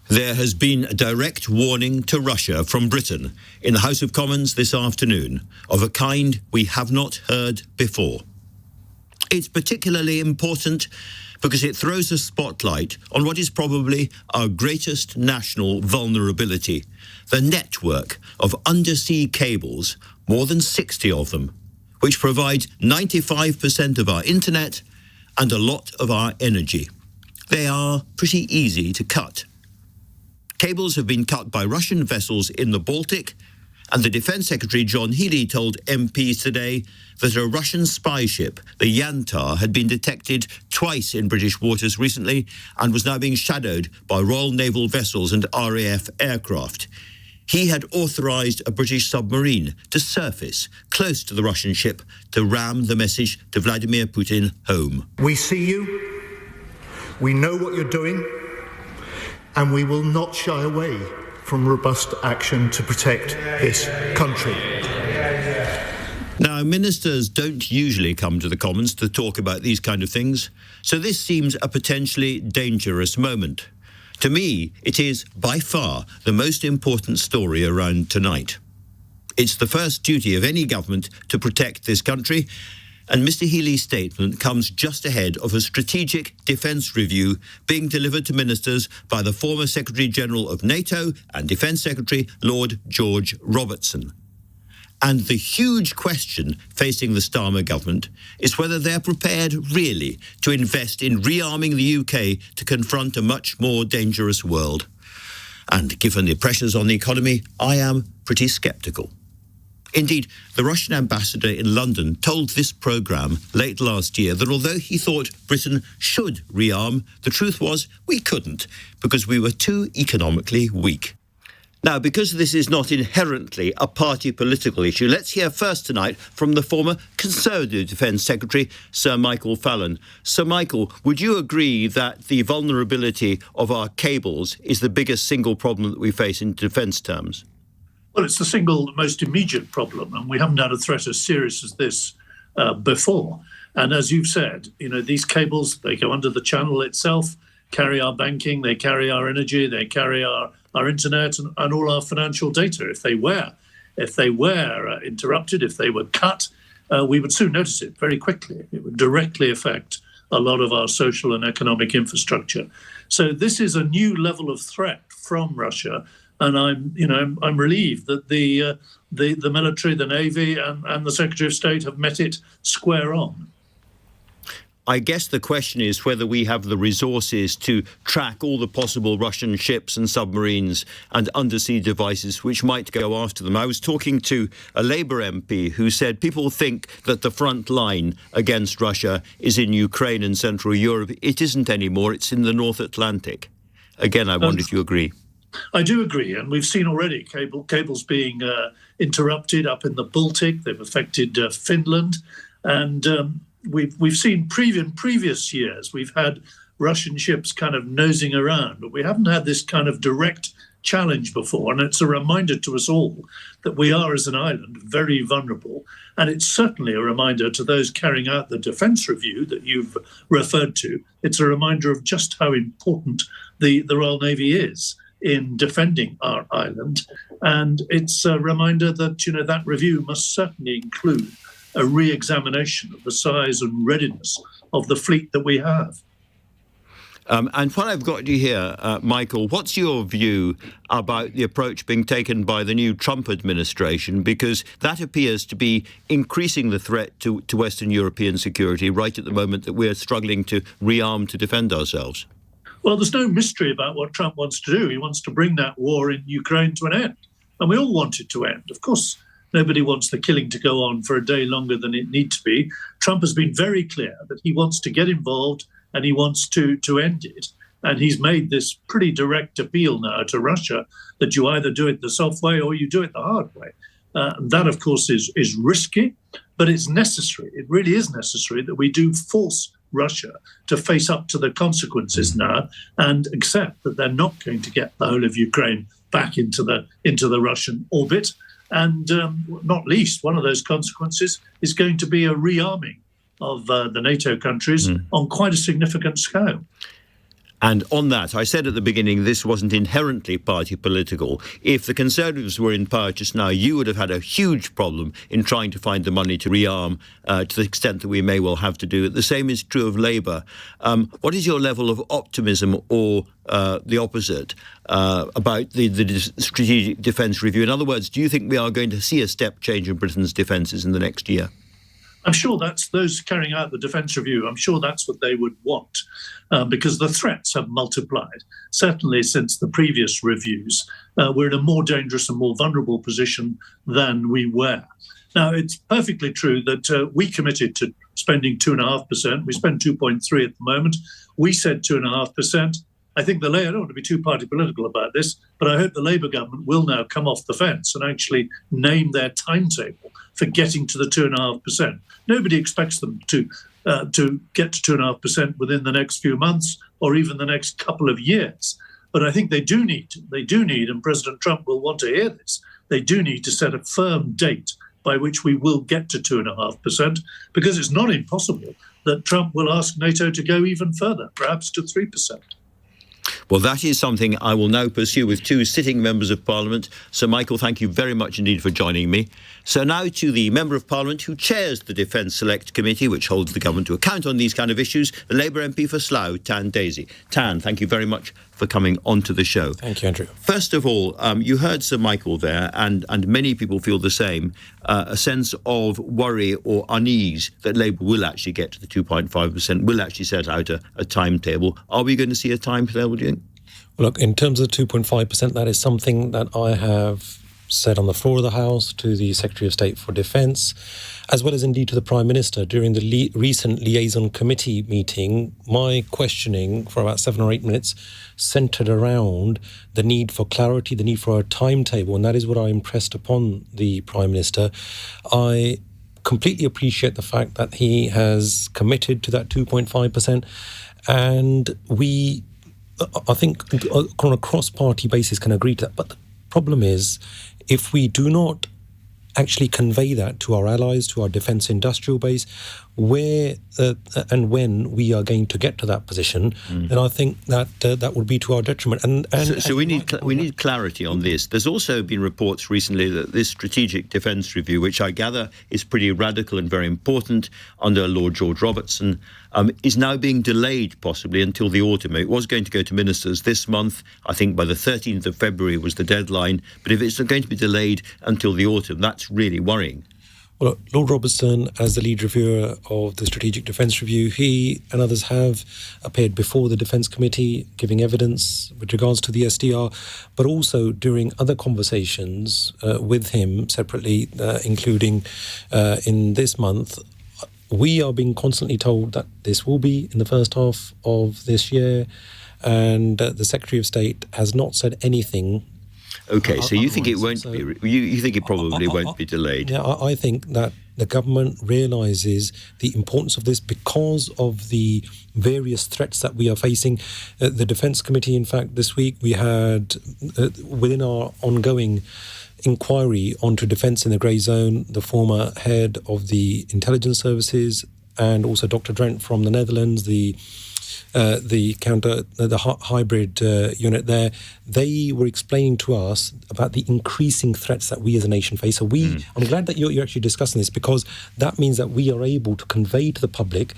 There has been a direct warning to Russia from Britain in the House of Commons this afternoon of a kind we have not heard before. It's particularly important because it throws a spotlight on what is probably our greatest national vulnerability, the network of undersea cables, more than 60 of them, which provide 95% of our internet and a lot of our energy. They are pretty easy to cut. Cables have been cut by Russian vessels in the Baltic, and the Defence Secretary John Healey told MPs today that a Russian spy ship, the Yantar, had been detected twice in British waters recently and was now being shadowed by Royal Naval vessels and RAF aircraft. He had authorised a British submarine to surface close to the Russian ship to ram the message to Vladimir Putin home. We see you, we know what you're doing, and we will not shy away from robust action to protect this country. Now, ministers don't usually come to the Commons to talk about these kind of things, so this seems a potentially dangerous moment. To me, it is by far the most important story around tonight. It's the first duty of any government to protect this country, and Mr. Healey's statement comes just ahead of a strategic defence review being delivered to ministers by the former Secretary-General of NATO and Defence Secretary Lord George Robertson. And the huge question facing the Starmer government is whether they're prepared really to invest in rearming the UK to confront a much more dangerous world. And given the pressures on the economy, I am pretty sceptical. Indeed, the Russian ambassador in London told this programme late last year that although he thought Britain should rearm, the truth was we couldn't because we were too economically weak. Now, because this is not inherently a party political issue, let's hear first tonight from the former Conservative Defence Secretary, Sir Michael Fallon. Sir Michael, would you agree that the vulnerability of our cables is the biggest single problem that we face in defence terms? Well, it's the single most immediate problem, and we haven't had a threat as serious as this before. And as you've said, these cables, they go under the channel itself, carry our banking, they carry our energy, they carry our internet and all our financial data. If they were interrupted, if they were cut, we would soon notice it very quickly. It would directly affect a lot of our social and economic infrastructure. So this is a new level of threat from Russia. And I'm relieved that the military, the Navy, and the Secretary of State have met it square on. I guess the question is whether we have the resources to track all the possible Russian ships and submarines and undersea devices which might go after them. I was talking to a Labour MP who said people think that the front line against Russia is in Ukraine and Central Europe. It isn't anymore. It's in the North Atlantic. Again, I wonder if you agree. I do agree, and we've seen already cables being interrupted up in the Baltic. They've affected Finland, and we've seen previous years we've had Russian ships kind of nosing around, but we haven't had this kind of direct challenge before. And it's a reminder to us all that we are, as an island, very vulnerable. And it's certainly a reminder to those carrying out the defence review that you've referred to. It's a reminder of just how important the Royal Navy is in defending our island. And it's a reminder that, that review must certainly include a re-examination of the size and readiness of the fleet that we have. And while I've got you here, Michael, what's your view about the approach being taken by the new Trump administration? Because that appears to be increasing the threat to Western European security right at the moment that we're struggling to rearm to defend ourselves. Well, there's no mystery about what Trump wants to do. He wants to bring that war in Ukraine to an end. And we all want it to end. Of course, nobody wants the killing to go on for a day longer than it needs to be. Trump has been very clear that he wants to get involved and he wants to end it. And he's made this pretty direct appeal now to Russia that you either do it the soft way or you do it the hard way. That, of course, is risky, but it's necessary. It really is necessary that we do force Russia to face up to the consequences now and accept that they're not going to get the whole of Ukraine back into the Russian orbit. And not least, one of those consequences is going to be a rearming of the NATO countries on quite a significant scale. And on that, I said at the beginning this wasn't inherently party political. If the Conservatives were in power just now, you would have had a huge problem in trying to find the money to rearm to the extent that we may well have to do it. The same is true of Labour. What is your level of optimism or the opposite about the Strategic Defence Review? In other words, do you think we are going to see a step change in Britain's defences in the next year? I'm sure that's those carrying out the defence review. I'm sure that's what they would want, because the threats have multiplied. Certainly since the previous reviews, we're in a more dangerous and more vulnerable position than we were. Now, it's perfectly true that we committed to spending 2.5%. We spend 2.3 at the moment. We said 2.5%. I think I don't want to be too party political about this, but I hope the Labour government will now come off the fence and actually name their timetable for getting to the 2.5%. Nobody expects them to get to 2.5% within the next few months or even the next couple of years. But I think they do need, and President Trump will want to hear this, they do need to set a firm date by which we will get to 2.5%, because it's not impossible that Trump will ask NATO to go even further, perhaps to 3%. Well, that is something I will now pursue with two sitting members of Parliament. Sir Michael, thank you very much indeed for joining me. So now to the Member of Parliament who chairs the Defence Select Committee, which holds the government to account on these kind of issues, the Labour MP for Slough, Tan Dhesi. Tan, thank you very much for coming onto the show. Thank you, Andrew. First of all, you heard Sir Michael there, and many people feel the same, a sense of worry or unease that Labour will actually get to the 2.5%, will actually set out a timetable. Are we going to see a timetable, do you think? Well, look, in terms of 2.5%, that is something that I have said on the floor of the House to the Secretary of State for Defence, as well as indeed to the Prime Minister during the recent liaison committee meeting. My questioning for about 7 or 8 minutes centred around the need for clarity, the need for a timetable, and that is what I impressed upon the Prime Minister. I completely appreciate the fact that he has committed to that 2.5%, and we, I think, on a cross-party basis can agree to that. But the problem is, if we do not actually convey that to our allies, to our defence industrial base, where and when we are going to get to that position, then I think that that would be to our detriment. So we need clarity on this. There's also been reports recently that this Strategic Defence Review, which I gather is pretty radical and very important under Lord George Robertson, is now being delayed possibly until the autumn. It was going to go to ministers this month. I think by the 13th of February was the deadline. But if it's going to be delayed until the autumn, that's really worrying. Well, Lord Robertson, as the lead reviewer of the Strategic Defence Review, he and others have appeared before the Defence Committee giving evidence with regards to the SDR, but also during other conversations with him separately, including in this month. We are being constantly told that this will be in the first half of this year, and the Secretary of State has not said anything. Okay, so you think it won't be? You think it probably won't be delayed? Yeah, I think that the government realises the importance of this because of the various threats that we are facing. The Defence Committee, in fact, this week we had, within our ongoing inquiry onto defence in the grey zone, the former head of the intelligence services and also Dr. Drent from the Netherlands, the hybrid unit there, they were explaining to us about the increasing threats that we as a nation face. So I'm glad that you're actually discussing this, because that means that we are able to convey to the public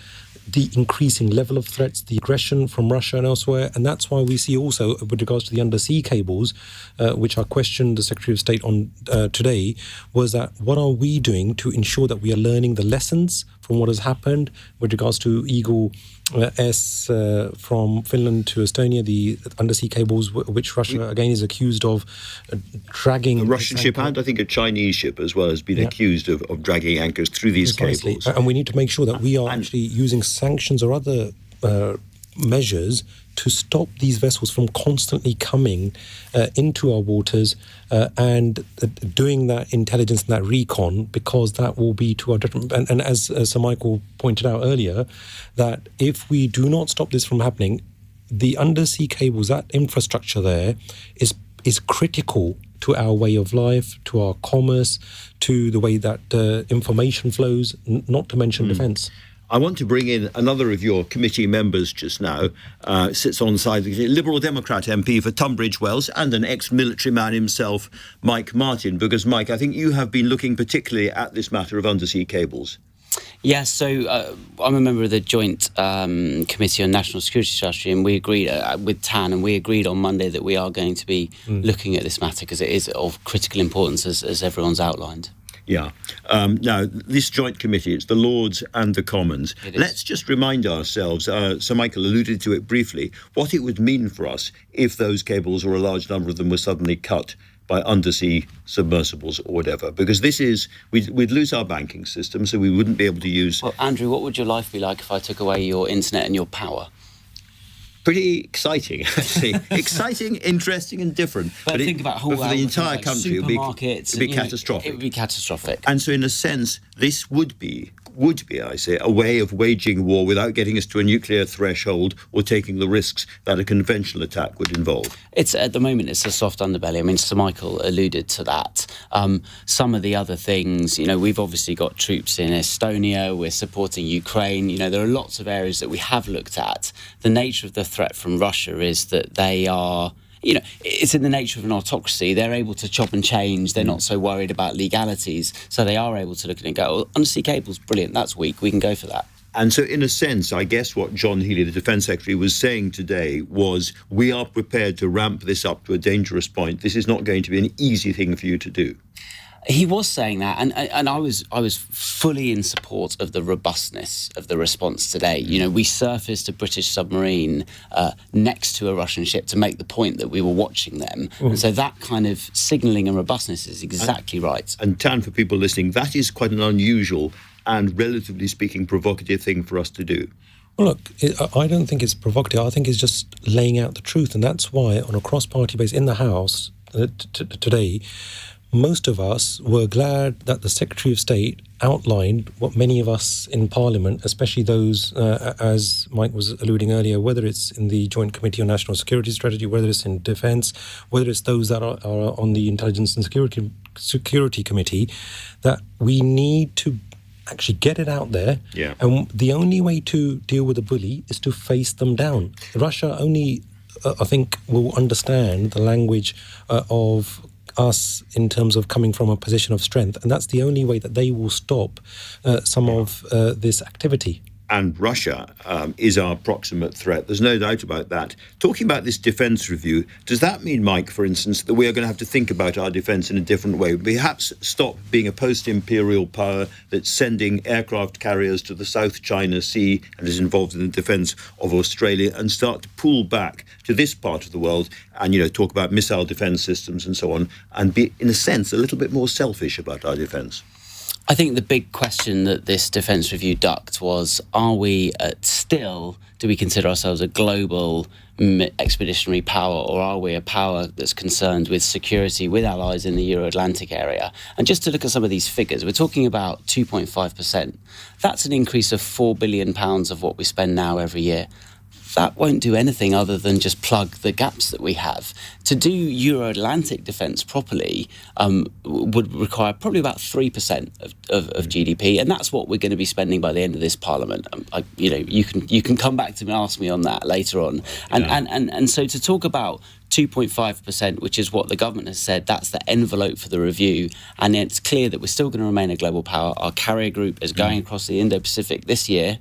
the increasing level of threats, the aggression from Russia and elsewhere. And that's why we see also, with regards to the undersea cables, which I questioned the Secretary of State on today, was that what are we doing to ensure that we are learning the lessons from what has happened with regards to Eagle S from Finland to Estonia, the undersea cables which Russia again is accused of dragging. A Russian ship and I think a Chinese ship as well has been accused of dragging anchors through these cables. And we need to make sure that we are actually using sanctions or other measures to stop these vessels from constantly coming into our waters and doing that intelligence and that recon, because that will be to our detriment. And as Sir Michael pointed out earlier, that if we do not stop this from happening, the undersea cables, that infrastructure there is critical to our way of life, to our commerce, to the way that information flows, not to mention defence. I want to bring in another of your committee members just now, sits on the side of the Liberal Democrat MP for Tunbridge Wells and an ex-military man himself, Mike Martin. Because, Mike, I think you have been looking particularly at this matter of undersea cables. Yes, so I'm a member of the Joint Committee on National Security Strategy, and we agreed with TAN, and we agreed on Monday that we are going to be looking at this matter because it is of critical importance, as everyone's outlined. Yeah. Now, this joint committee, it's the Lords and the Commons. Let's just remind ourselves, Sir Michael alluded to it briefly, what it would mean for us if those cables, or a large number of them, were suddenly cut by undersea submersibles or whatever. Because this is, we'd lose our banking system, so we wouldn't be able to use... Well, Andrew, what would your life be like if I took away your internet and your power? Pretty exciting, actually. Exciting, interesting and different. But think about for the entire like country, it would be catastrophic. It would be catastrophic. And so in a sense, this would be, I say, a way of waging war without getting us to a nuclear threshold or taking the risks that a conventional attack would involve. It's at the moment, it's a soft underbelly. I mean, Sir Michael alluded to that. Some of the other things, we've obviously got troops in Estonia, we're supporting Ukraine. There are lots of areas that we have looked at. The nature of the threat from Russia is that they are... it's in the nature of an autocracy. They're able to chop and change. They're not so worried about legalities. So they are able to look at it and go, oh, undersea cable's brilliant. That's weak. We can go for that. And so, in a sense, I guess what John Healey, the Defence Secretary, was saying today was, we are prepared to ramp this up to a dangerous point. This is not going to be an easy thing for you to do. He was saying that, and I was fully in support of the robustness of the response today. We surfaced a British submarine next to a Russian ship to make the point that we were watching them. And so that kind of signalling and robustness is exactly right. And Tan, for people listening, that is quite an unusual and, relatively speaking, provocative thing for us to do. Well, look, I don't think it's provocative. I think it's just laying out the truth. And that's why, on a cross-party basis in the House today, most of us were glad that the Secretary of State outlined what many of us in Parliament, especially those, as Mike was alluding earlier, whether it's in the Joint Committee on National Security Strategy, whether it's in Defence, whether it's those that are on the Intelligence and Security Committee, that we need to actually get it out there. Yeah. And the only way to deal with a bully is to face them down. Russia only, I think, will understand the language of us in terms of coming from a position of strength, and that's the only way that they will stop some of this activity. And Russia is our proximate threat. There's no doubt about that. Talking about this defence review, does that mean, Mike, for instance, that we are going to have to think about our defence in a different way? Perhaps stop being a post-imperial power that's sending aircraft carriers to the South China Sea and is involved in the defence of Australia, and start to pull back to this part of the world and, talk about missile defence systems and so on, and be, in a sense, a little bit more selfish about our defence? I think the big question that this defence review ducked was, are we do we consider ourselves a global expeditionary power, or are we a power that's concerned with security with allies in the Euro-Atlantic area? And just to look at some of these figures, we're talking about 2.5%. That's an increase of £4 billion of what we spend now every year. That won't do anything other than just plug the gaps that we have. To do Euro-Atlantic defence properly would require probably about 3% of GDP, and that's what we're going to be spending by the end of this Parliament. You can come back to me and ask me on that later on. And so to talk about 2.5%, which is what the government has said, that's the envelope for the review, and it's clear that we're still going to remain a global power. Our carrier group is going across the Indo-Pacific this year.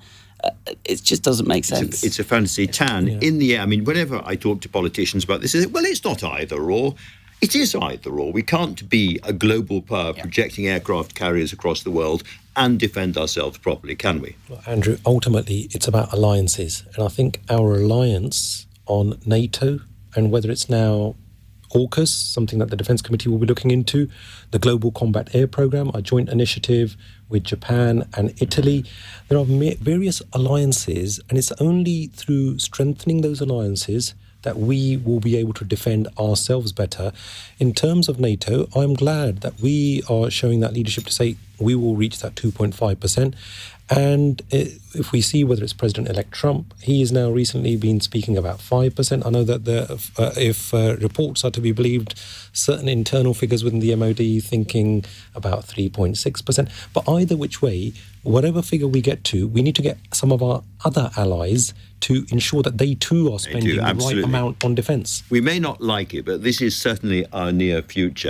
It just doesn't make sense. It's a fantasy. Tan, in the air, whenever I talk to politicians about this, they say, well, it's not either or. It is either or. We can't be a global power projecting aircraft carriers across the world and defend ourselves properly, can we? Well, Andrew, ultimately, it's about alliances. And I think our alliance on NATO, and whether it's now AUKUS, something that the Defence Committee will be looking into, the Global Combat Air Programme, our joint initiative with Japan and Italy. There are various alliances, and it's only through strengthening those alliances that we will be able to defend ourselves better. In terms of NATO, I'm glad that we are showing that leadership to say we will reach that 2.5%. And if we see whether it's President-elect Trump, he has now recently been speaking about 5%. I know that if reports are to be believed, certain internal figures within the MOD thinking about 3.6%. But either which way, whatever figure we get to, we need to get some of our other allies to ensure that they too are spending the right amount on defence. We may not like it, but this is certainly our near future.